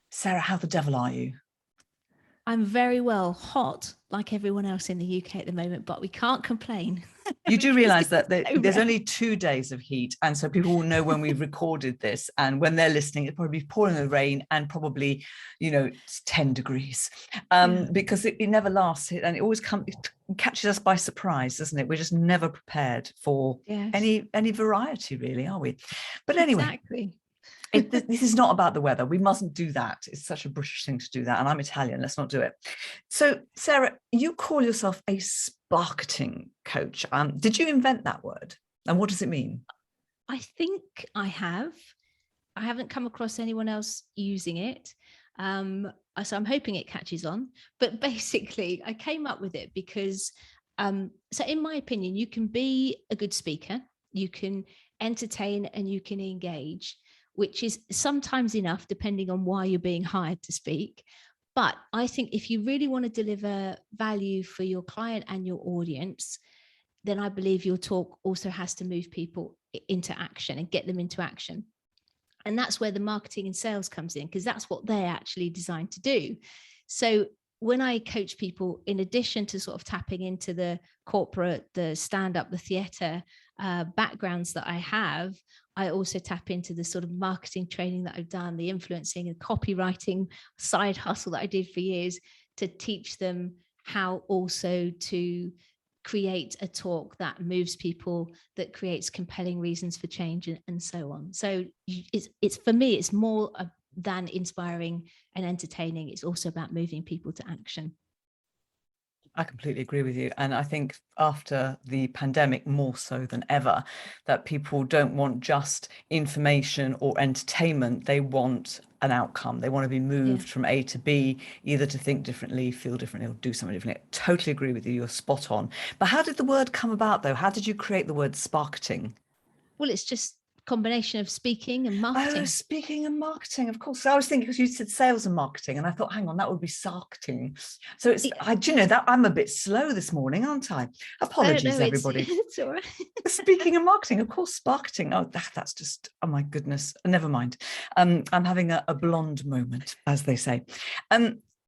Sarah, how the devil are you? I'm very well, hot like everyone else in the UK at the moment, but we can't complain You do because realize it's that so there's rare. only 2 days of heat. And so people will know when we've recorded this. And when they're listening, it'll probably be pouring the rain and probably, it's 10 degrees Yeah, because it never lasts. And it always it catches us by surprise, doesn't it? We're just never prepared for yes, any variety, really, are we? But anyway, exactly. this is not about the weather. We mustn't do that. It's such a British thing to do that. And I'm Italian. Let's not do it. So, Sarah, you call yourself a sparketing coach. Did you invent that word? And what does it mean? I think I have. I haven't come across anyone else using it. So I'm hoping it catches on. But basically, I came up with it because, so in my opinion, you can be a good speaker, you can entertain, and you can engage, which is sometimes enough depending on why you're being hired to speak. But I think if you really want to deliver value for your client and your audience, then I believe your talk also has to move people into action and get them into action. And that's where the marketing and sales comes in, because that's what they're actually designed to do. So when I coach people, in addition to sort of tapping into the corporate, the stand-up, the theatre backgrounds that I have, I also tap into the sort of marketing training that I've done, the influencing and copywriting side hustle that I did for years, to teach them how also to create a talk that moves people, that creates compelling reasons for change, and so on. So it's for me, it's more than inspiring and entertaining. It's also about moving people to action. I completely agree with you. And I think after the pandemic, more so than ever, that people don't want just information or entertainment. They want an outcome. They want to be Yeah. moved from A to B, either to think differently, feel differently, or do something differently. I totally agree with you. You're spot on. But how did the word come about, though? How did you create the word sparketing? Well, it's just a combination of speaking and Oh, marketing. speaking of marketing, of course. So I was thinking, because you said sales and marketing, and I thought, hang on, that would be sarketing. So do you know that I'm a bit slow this morning, aren't I? Oh no, Apologies, it's everybody. it's all right. Speaking of marketing, of course, sparketing. Oh, that's just, oh my goodness. Never mind. I'm having a blonde moment, as they say.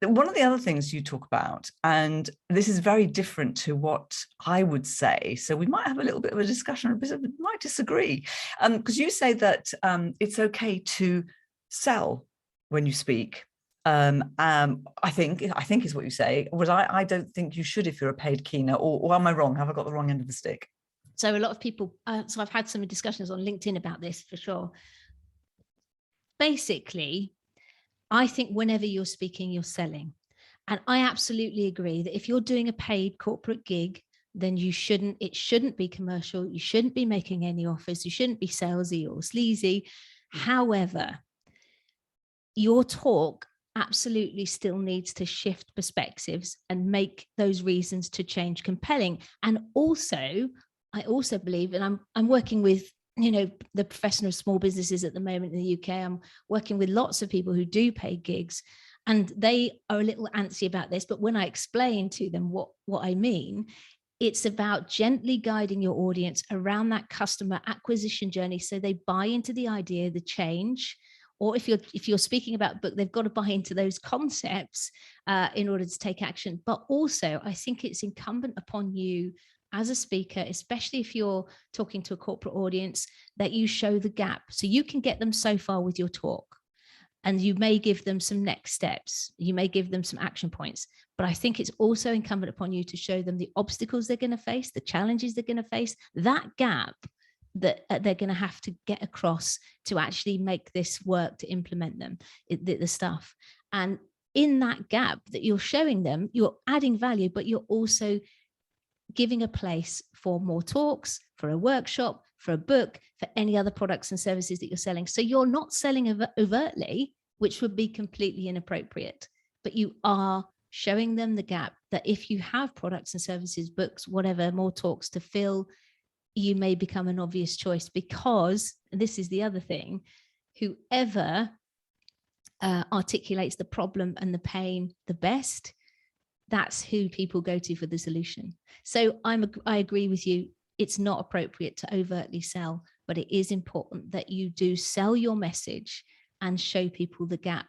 One of the other things you talk about, and this is very different to what I would say, so we might have a little bit of a discussion, we might disagree, because you say that it's okay to sell when you speak. I think is what you say. Whereas I don't think you should if you're a paid keynote, or am I wrong? Have I got the wrong end of the stick? So a lot of people, so I've had some discussions on LinkedIn about this for sure. Basically, I think whenever you're speaking, you're selling. And I absolutely agree that if you're doing a paid corporate gig, then it shouldn't be commercial. You shouldn't be making any offers. You shouldn't be salesy or sleazy. However, your talk absolutely still needs to shift perspectives and make those reasons to change compelling. And also, I also believe, and I'm working with the profession of small businesses at the moment in the UK. I'm working with lots of people who do pay gigs, and they are a little antsy about this. But when I explain to them what I mean, it's about gently guiding your audience around that customer acquisition journey so they buy into the idea, the change. Or if you're speaking about a book, they've got to buy into those concepts in order to take action. But also, I think it's incumbent upon you as a speaker, especially if you're talking to a corporate audience, that you show the gap. So you can get them so far with your talk, and you may give them some next steps. You may give them some action points. But I think it's also incumbent upon you to show them the obstacles they're going to face, the challenges they're going to face, that gap that they're going to have to get across to actually make this work, to implement them, the stuff. And in that gap that you're showing them, you're adding value, but you're also giving a place for more talks, for a workshop, for a book, for any other products and services that you're selling. So you're not selling overtly, which would be completely inappropriate, but you are showing them the gap that if you have products and services, books, whatever, more talks to fill, you may become an obvious choice. Because, and this is the other thing, whoever articulates the problem and the pain the best, that's who people go to for the solution. So I agree with you. It's not appropriate to overtly sell, but it is important that you do sell your message and show people the gap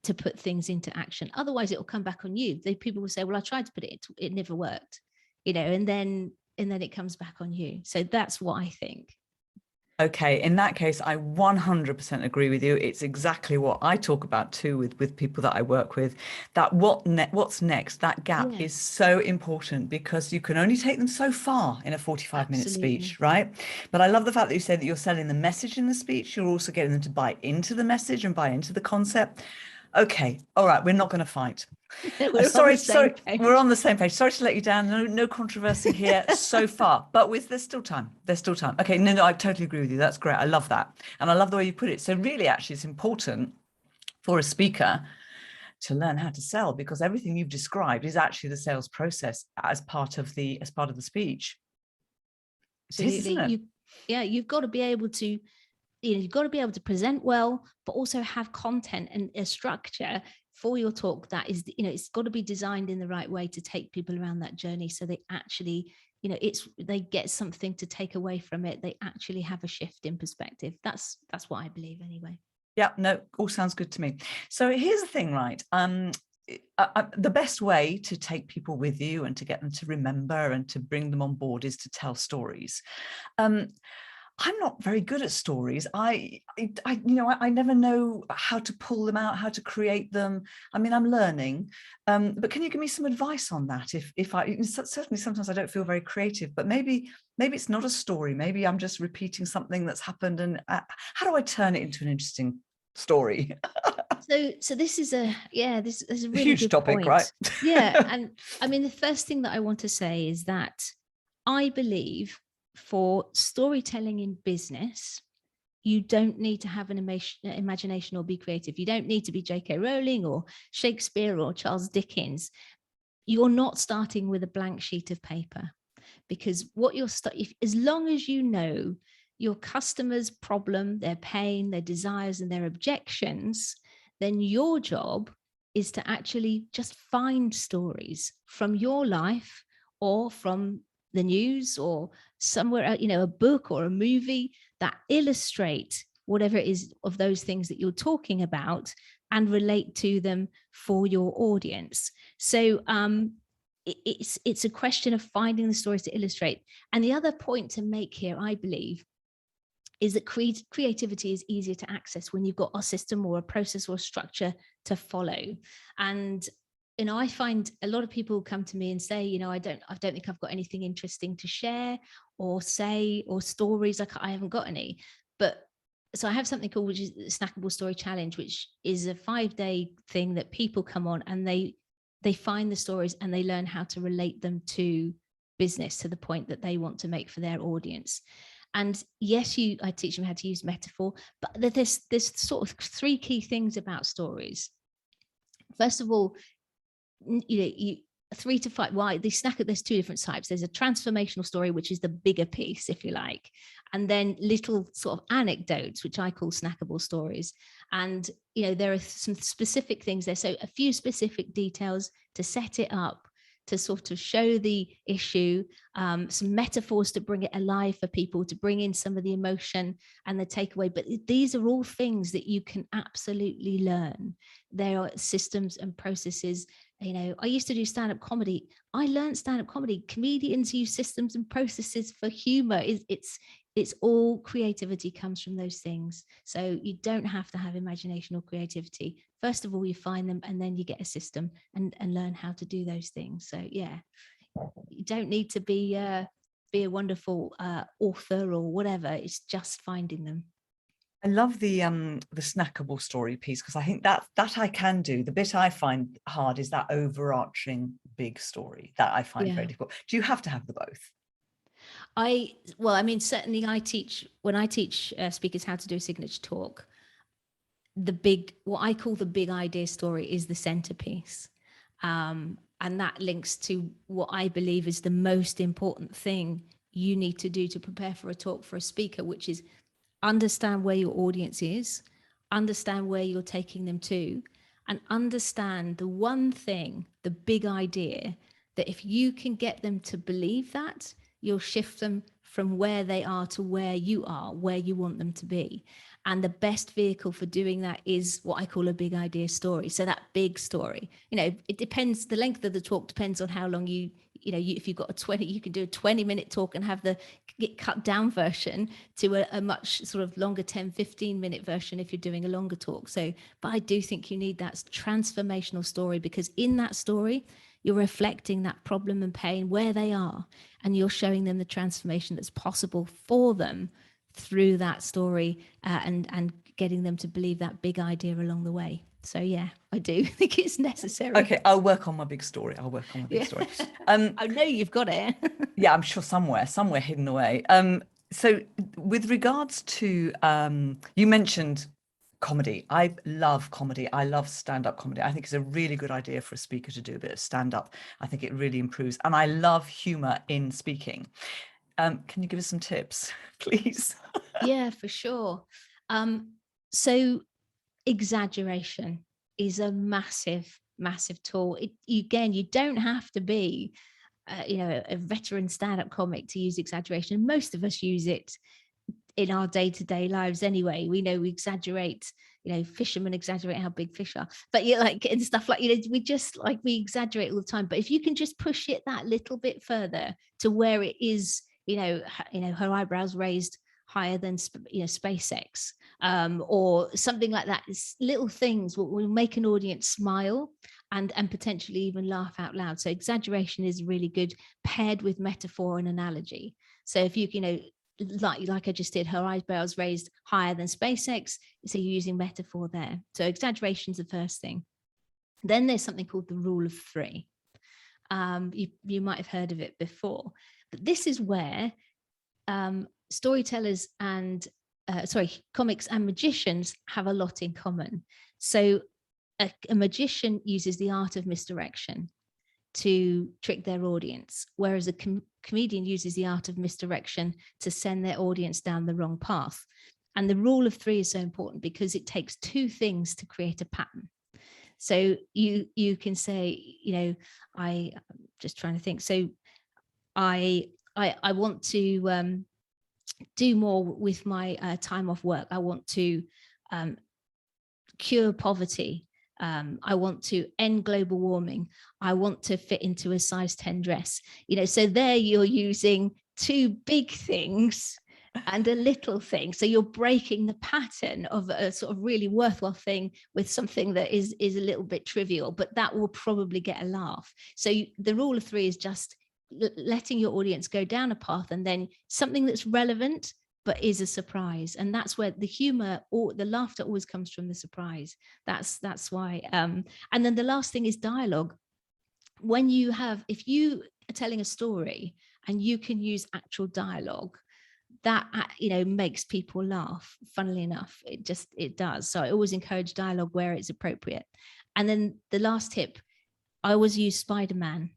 to put things into action. Otherwise it will come back on you. People will say, well, I tried to put it never worked, and then it comes back on you. So that's what I think. Okay, in that case, I 100% agree with you. It's exactly what I talk about too with people that I work with, that what's next, that gap is so important, because you can only take them so far in a 45-minute speech, right? But I love the fact that you said that you're selling the message in the speech. You're also getting them to buy into the message and buy into the concept. Okay, all right, we're not going to fight. Sorry, we're on the same page. Sorry to let you down. No controversy here so far, but there's still time. Okay, no, I totally agree with you. That's great. I love that, and I love the way you put it. So really, actually, it's important for a speaker to learn how to sell, because everything you've described is actually the sales process as part of the speech. Absolutely, you've got to be able to. You've got to be able to present well, but also have content and a structure for your talk that is, it's got to be designed in the right way to take people around that journey, so they actually, they get something to take away from it. They actually have a shift in perspective. That's what I believe anyway. Yeah, no, all sounds good to me. So here's the thing, right? The best way to take people with you and to get them to remember and to bring them on board is to tell stories. I'm not very good at stories. I never know how to pull them out, how to create them. I mean, I'm learning, but can you give me some advice on that? If I certainly sometimes I don't feel very creative, but maybe it's not a story. Maybe I'm just repeating something that's happened. And how do I turn it into an interesting story? So this is a really huge good topic, point. right? Yeah, and I mean, the first thing that I want to say is that I believe for storytelling in business, you don't need to have an imagination or be creative. You don't need to be J.K. Rowling or Shakespeare or Charles Dickens. You're not starting with a blank sheet of paper, because what you're as long as you know your customer's problem, their pain, their desires, and their objections, then your job is to actually just find stories from your life or from the news or somewhere, a book or a movie that illustrate whatever it is of those things that you're talking about and relate to them for your audience. So it's a question of finding the stories to illustrate. And the other point to make here, I believe, is that creativity is easier to access when you've got a system or a process or a structure to follow. And I find a lot of people come to me and say, I don't think I've got anything interesting to share or say, or stories. I haven't got any. But so I have something called, which is the Snackable Story Challenge, which is a 5-day thing that people come on and they find the stories and they learn how to relate them to business, to the point that they want to make for their audience. And yes, I teach them how to use metaphor, but there's sort of 3 key things about stories. First of all, 3 to 5. Why there's 2 different types. There's a transformational story, which is the bigger piece, if you like, and then little sort of anecdotes, which I call snackable stories. And there are some specific things there, so a few specific details to set it up, to sort of show the issue, some metaphors to bring it alive for people, to bring in some of the emotion and the takeaway. But these are all things that you can absolutely learn. There are systems and processes. I used to do stand-up comedy. I learned stand-up comedy. Comedians use systems and processes for humor. It's all creativity comes from those things. So you don't have to have imagination or creativity. First of all, you find them, and then you get a system and learn how to do those things. So yeah, you don't need to be a wonderful author or whatever. It's just finding them. I love the snackable story piece, because I think that I can do. The bit I find hard is that overarching big story that I find very difficult. Do you have to have the both? Certainly when I teach speakers how to do a signature talk, what I call the big idea story is the centerpiece. And that links to what I believe is the most important thing you need to do to prepare for a talk for a speaker, which is understand where your audience is, understand where you're taking them to, and understand the one thing, the big idea, that if you can get them to believe that, you'll shift them from where they are to where you are, where you want them to be. And the best vehicle for doing that is what I call a big idea story. So that big story, it depends, the length of the talk depends on how long if you've got a 20, you can do a 20-minute talk and have the get cut down version to a much sort of longer 10-15-minute version if you're doing a longer talk. So, but I do think you need that transformational story, because in that story, you're reflecting that problem and pain where they are, and you're showing them the transformation that's possible for them through that story, and getting them to believe that big idea along the way. So yeah, I do think it's necessary. Okay, I'll work on my big story. Story. I know you've got it. Yeah, I'm sure somewhere hidden away. So with regards to, you mentioned comedy. I love comedy. I love stand-up comedy. I think it's a really good idea for a speaker to do a bit of stand-up. I think it really improves. And I love humor in speaking. Can you give us some tips, please? Yeah, for sure. So exaggeration is a massive tool. Again, you don't have to be a veteran stand-up comic to use exaggeration. Most of us use it in our day-to-day lives anyway. We know we exaggerate, fishermen exaggerate how big fish are, but and stuff like, we exaggerate all the time. But if you can just push it that little bit further to where it is, her eyebrows raised higher than SpaceX, or something like that. It's little things will make an audience smile and potentially even laugh out loud. So exaggeration is really good, paired with metaphor and analogy. So if you like I just did, her eyebrows raised higher than SpaceX, so you're using metaphor there. So exaggeration is the first thing. Then there's something called the rule of three. You might have heard of it before, but this is where storytellers and comics and magicians have a lot in common. So a magician uses the art of misdirection to trick their audience, whereas a comedian uses the art of misdirection to send their audience down the wrong path. And the rule of three is so important because it takes two things to create a pattern. So you can say, I'm just trying to think. So I want to do more with my time off work. I want to cure poverty. I want to end global warming. I want to fit into a size 10 dress. So there you're using two big things and a little thing. So you're breaking the pattern of a sort of really worthwhile thing with something that is a little bit trivial, but that will probably get a laugh. So the rule of three is just letting your audience go down a path, and then something that's relevant but is a surprise. And that's where the humor or the laughter always comes from, the surprise. That's why. And then the last thing is dialogue. If you are telling a story and you can use actual dialogue, that makes people laugh. Funnily enough, it does. So I always encourage dialogue where it's appropriate. And then the last tip, I always use Spider-Man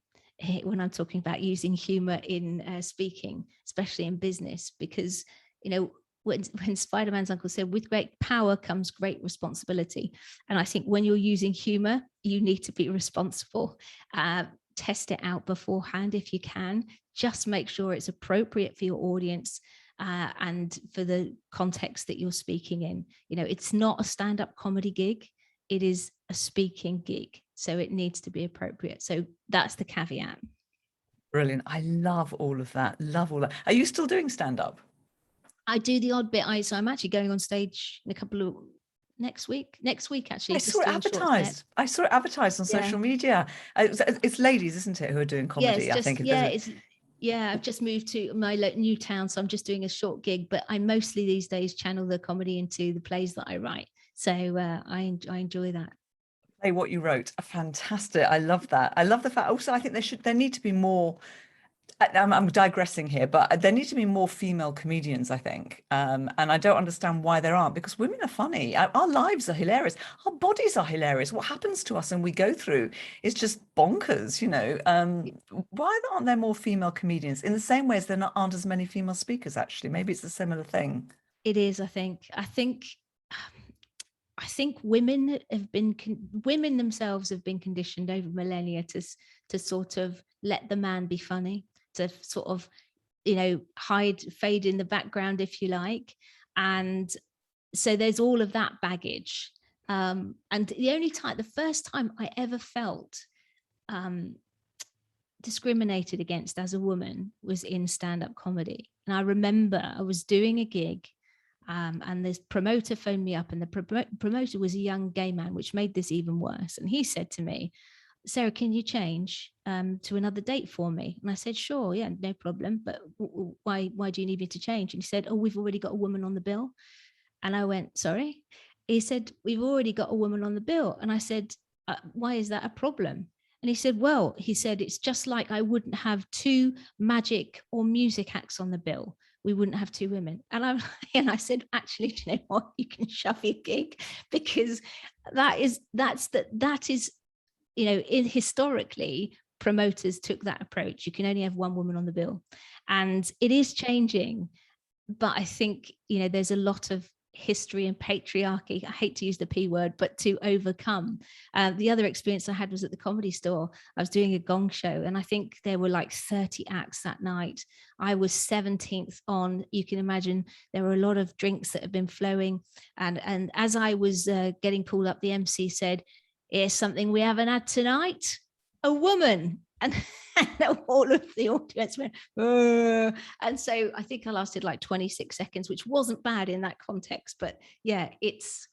when I'm talking about using humor in speaking, especially in business, because when Spider-Man's uncle said, with great power comes great responsibility. And I think when you're using humor, you need to be responsible. Test it out beforehand if you can. Just make sure it's appropriate for your audience and for the context that you're speaking in. It's not a stand-up comedy gig. It is a speaking gig. So it needs to be appropriate. So that's the caveat. Brilliant. I love all of that. Love all that. Are you still doing stand-up? I do the odd bit. So I'm actually going on stage in a couple of next week actually. I saw it advertised. On social media. It's ladies, isn't it, who are doing comedy? I think. I've just moved to my new town, so I'm just doing a short gig, but I mostly these days channel the comedy into the plays that I write. So I enjoy that. Play what you wrote. Fantastic. I love that. I love the fact also, I think there need to be more, I'm digressing here, but there need to be more female comedians, I think. And I don't understand why there aren't, because women are funny. Our lives are hilarious. Our bodies are hilarious. What happens to us and we go through is just bonkers, Why aren't there more female comedians? In the same way as there aren't as many female speakers, actually. Maybe it's a similar thing. It is, I think. I think women themselves have been conditioned over millennia to sort of let the man be funny, to sort of, fade in the background, if you like. And so there's all of that baggage. And the first time I ever felt discriminated against as a woman was in stand-up comedy. And I remember I was doing a gig, and this promoter phoned me up, and the promoter was a young gay man, which made this even worse. And he said to me, "Sarah, can you change to another date for me?" And I said, "Sure, yeah, no problem. But why do you need me to change?" And he said, "Oh, we've already got a woman on the bill." And I went, "Sorry?" He said, "We've already got a woman on the bill." And I said, "Why is that a problem?" And he said, "Well," he said, "it's just like I wouldn't have 2 magic or music acts on the bill. We wouldn't have 2 women." And I said, "Actually, do you know what? You can shove your gig, because that is, historically, promoters took that approach. You can only have 1 woman on the bill. And it is changing. But I think, there's a lot of history and patriarchy, I hate to use the P word, but to overcome. The other experience I had was at the Comedy Store. I was doing a gong show, and I think there were like 30 acts that night. I was 17th on. You can imagine there were a lot of drinks that had been flowing. And as I was getting pulled up, the MC said, "Here's something we haven't had tonight, a woman." And all of the audience went, "Ugh." And so I think I lasted like 26 seconds, which wasn't bad in that context. But yeah, it's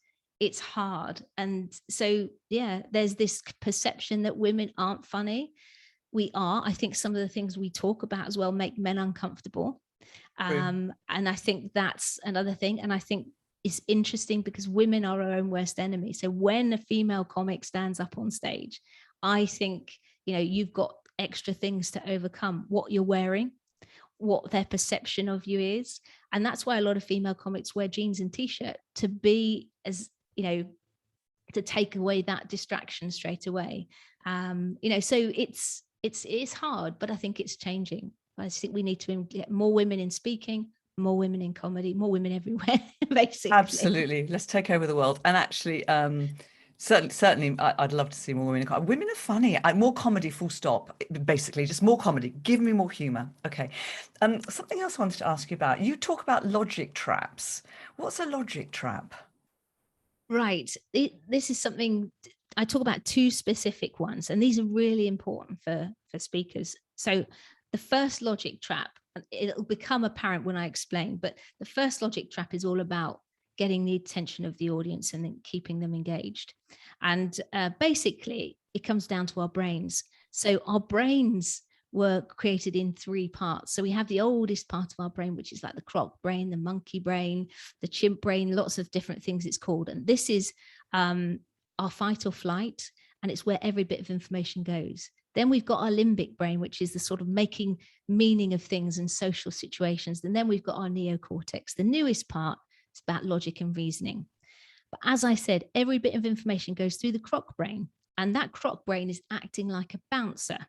hard. And so, yeah, there's this perception that women aren't funny. We are. I think some of the things we talk about as well make men uncomfortable. And I think that's another thing. And I think it's interesting because women are our own worst enemy. So when a female comic stands up on stage, I think, you've got extra things to overcome: what you're wearing, what their perception of you is. And that's why a lot of female comics wear jeans and t-shirt, to be as, to take away that distraction straight away. So it's hard, but I think it's changing. I think we need to get more women in speaking, more women in comedy, more women everywhere, basically. Absolutely. Let's take over the world. And actually, certainly, I'd love to see more women. Women are funny. More comedy, full stop. Basically, just more comedy. Give me more humor. Okay. Something else I wanted to ask you about. You talk about logic traps. What's a logic trap? Right. This is something I talk about, 2 specific ones, and these are really important for speakers. So the first logic trap, it'll become apparent when I explain, but the first logic trap is all about getting the attention of the audience and then keeping them engaged. And basically, it comes down to our brains. So our brains were created in 3 parts. So we have the oldest part of our brain, which is like the croc brain, the monkey brain, the chimp brain, lots of different things it's called. And this is our fight or flight, and it's where every bit of information goes. Then we've got our limbic brain, which is the sort of making meaning of things and social situations. And then we've got our neocortex, the newest part. It's about logic and reasoning. But as I said, every bit of information goes through the croc brain, and that croc brain is acting like a bouncer.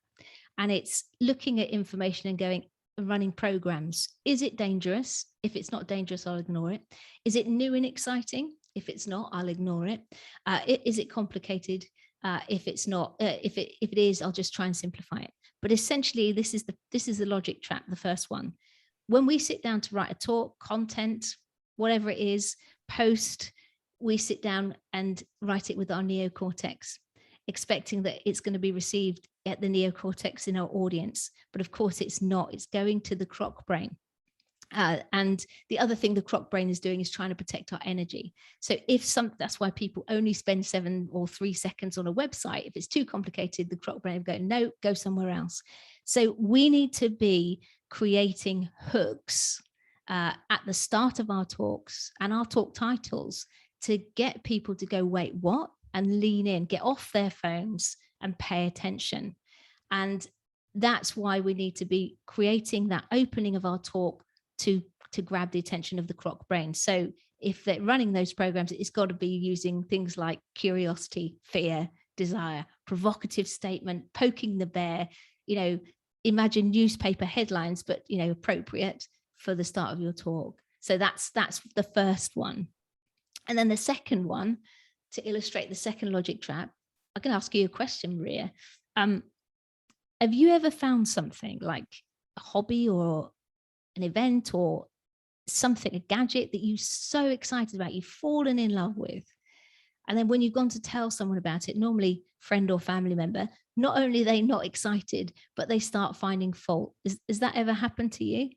And it's looking at information and going, running programs. Is it dangerous? If it's not dangerous, I'll ignore it. Is it new and exciting? If it's not, I'll ignore it. Is it complicated? If it's not, if it is, I'll just try and simplify it. But essentially, this is the logic trap, the first one. When we sit down to write a talk, content, whatever it is, post, we sit down and write it with our neocortex, expecting that it's going to be received at the neocortex in our audience. But of course it's not. It's going to the croc brain. And the other thing the croc brain is doing is trying to protect our energy. So that's why people only spend 7 or 3 seconds on a website. If it's too complicated, the croc brain will go, no, go somewhere else. So we need to be creating hooks at the start of our talks and our talk titles to get people to go, wait, what? And lean in, get off their phones and pay attention. And that's why we need to be creating that opening of our talk to grab the attention of the croc brain. So if they're running those programs, it's got to be using things like curiosity, fear, desire, provocative statement, poking the bear, imagine newspaper headlines, but, appropriate for the start of your talk. So that's the first one. And then the second one, to illustrate the second logic trap, I can ask you a question, Maria. Have you ever found something like a hobby or an event or something, a gadget that you're so excited about, you've fallen in love with. And then when you've gone to tell someone about it, normally friend or family member, not only are they not excited, but they start finding fault. Has that ever happened to you?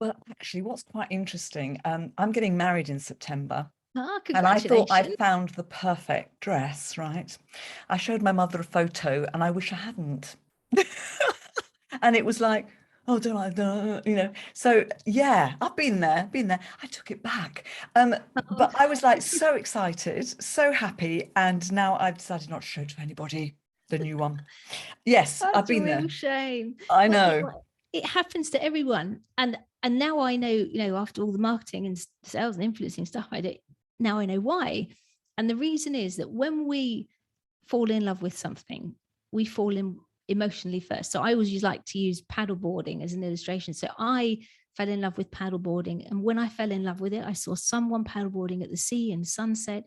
Well, actually, what's quite interesting, I'm getting married in September. Ah, And I thought I congratulations. found the perfect dress, right? I showed my mother a photo and I wish I hadn't. And it was like, oh, don't I, you know. So yeah, I've been there, been there. I took it back. Oh, But I was like so excited, so happy. And now I've decided not to show to anybody the new one. Yes, I've that's a been real there. shame. I Well, know. it happens to everyone. And now I know, after all the marketing and sales and influencing stuff I do, now I know why. And the reason is that when we fall in love with something, we fall in emotionally first. So I always like to use paddleboarding as an illustration. So I fell in love with paddleboarding. And when I fell in love with it, I saw someone paddleboarding at the sea and sunset,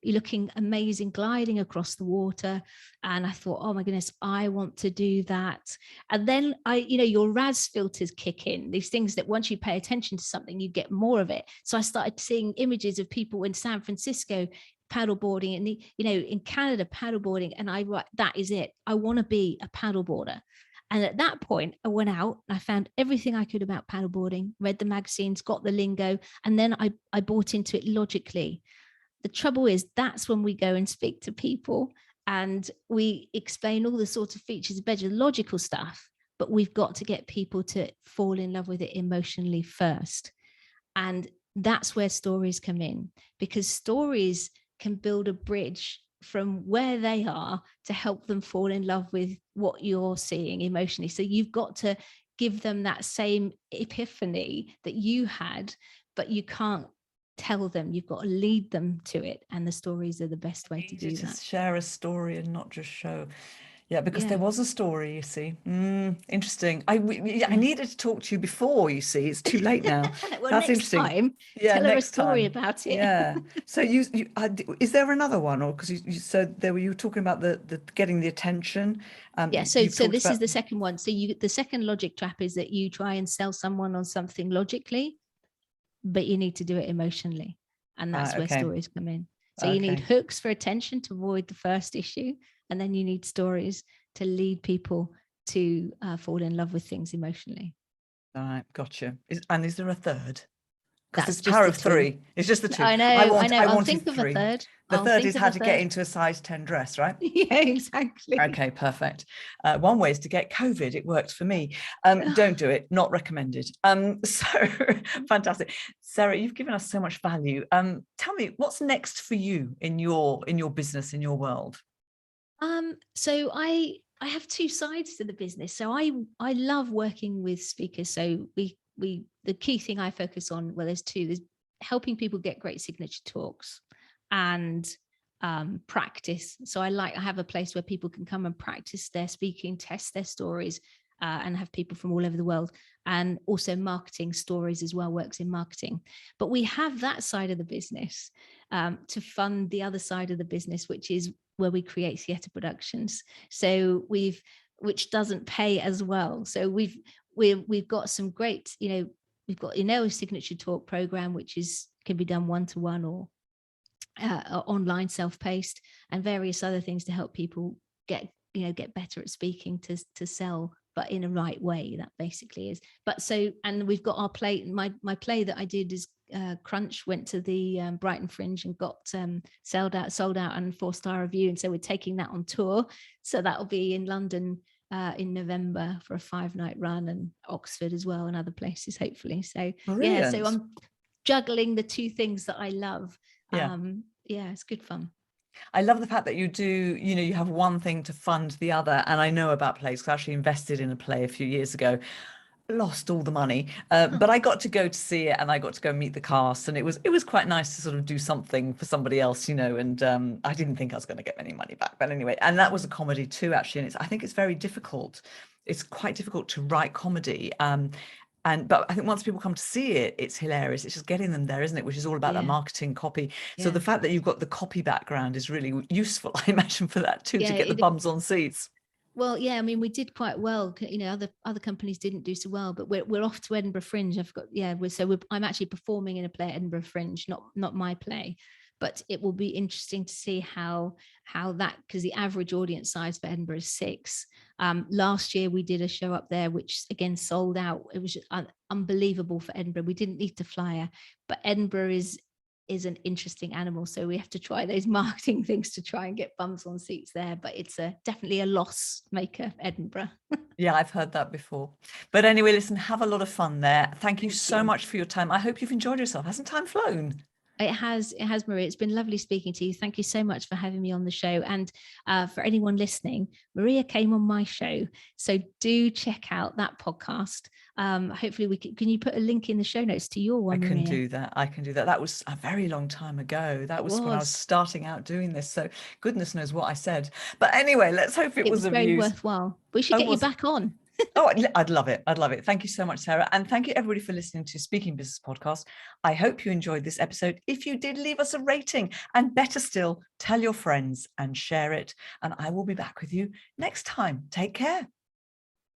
looking amazing, gliding across the water. And I thought, oh my goodness, I want to do that. And then your RAS filters kick in, these things that once you pay attention to something, you get more of it. So I started seeing images of people in San Francisco paddleboarding and in Canada paddleboarding, and that is it. I want to be a paddleboarder. And at that point, I went out and I found everything I could about paddleboarding, read the magazines, got the lingo, and then I bought into it logically. The trouble is, that's when we go and speak to people and we explain all the sort of features of better logical stuff, but we've got to get people to fall in love with it emotionally first. And that's where stories come in, because stories can build a bridge from where they are to help them fall in love with what you're seeing emotionally. So you've got to give them that same epiphany that you had, but you can't tell them, you've got to lead them to it. And the stories are the best way to do that. Share a story and not just show. Yeah, because Yeah. there was a story, you see. Interesting. I needed to talk to you before, you see. It's too late now. Well, That's next interesting. time, Yeah, tell her a next story time. about it. Yeah. So is there another one, or because you said you were talking about the getting the attention. Yeah, so You've talked this about is the second one. So the second logic trap is that you try and sell someone on something logically, but you need to do it emotionally. And that's where okay. stories come in. So you need Okay. hooks for attention to avoid the first issue. And then you need stories to lead people to fall in love with things emotionally. All right, gotcha. And is there a third? Because That's it's just power the of two. three. It's just the two. I know. I I'll wanted think of a three. third. The I'll third think is of how a to get third. into a size 10 dress, right? Yeah, exactly. Okay, perfect. One way is to get COVID. It worked for me. Don't do it. Not recommended. So fantastic. Sarah, you've given us so much value. Tell me, what's next for you in your business, in your world? So I have two sides to the business. So I love working with speakers. So we the key thing I focus on, well, there's two. There's helping people get great signature talks and practice. So I have a place where people can come and practice their speaking, test their stories, and have people from all over the world. And also marketing stories as well, works in marketing. But we have that side of the business to fund the other side of the business, which is where we create theatre productions. So which doesn't pay as well. So we've got some great, we've got a signature talk program, which can be done one-to-one or online self-paced, and various other things to help people get better at speaking to sell, but in a right way. That basically is. But so, and we've got our play. My play that I did is Crunch, went to the Brighton Fringe and got sold out and 4-star review, and so we're taking that on tour. So that'll be in London in November for a 5-night run, and Oxford as well, and other places hopefully. So Brilliant. yeah, so I'm juggling the two things that I love. Yeah, it's good fun. I love the fact that you do, you have one thing to fund the other. And I know about plays, because I actually invested in a play a few years ago, lost all the money, but I got to go to see it, and I got to go meet the cast, and it was quite nice to sort of do something for somebody else, and I didn't think I was going to get any money back, but anyway. And that was a comedy too, actually, and I think it's very difficult. It's quite difficult to write comedy, but I think once people come to see it, it's hilarious. It's just getting them there, isn't it? Which is all about that marketing copy. So the fact that you've got the copy background is really useful, I imagine, for that too, to get the bums on seats. Well, yeah, I mean, we did quite well. Other companies didn't do so well, but we're off to Edinburgh Fringe. I'm actually performing in a play at Edinburgh Fringe, not my play, but it will be interesting to see how that, because the average audience size for Edinburgh is 6. Last year we did a show up there, which again sold out. It was unbelievable for Edinburgh. We didn't need to fly, but Edinburgh is an interesting animal, so we have to try those marketing things to try and get bums on seats there, but it's definitely a loss maker, Edinburgh. Yeah, I've heard that before. But anyway, listen, have a lot of fun there. Thank you so much for your time. I hope you've enjoyed yourself. Hasn't time flown? It has, Maria. It's been lovely speaking to you. Thank you so much for having me on the show. And for anyone listening, Maria came on my show, so do check out that podcast. Hopefully can you put a link in the show notes to your one, Maria? I can do that. That was a very long time ago. That was when I was starting out doing this. So goodness knows what I said. But anyway, let's hope it was of very use. Worthwhile. We should get you back on. Oh, I'd love it. I'd love it. Thank you so much, Sarah. And thank you everybody for listening to Speaking Business Podcast. I hope you enjoyed this episode. If you did, leave us a rating, and better still, tell your friends and share it. And I will be back with you next time. Take care.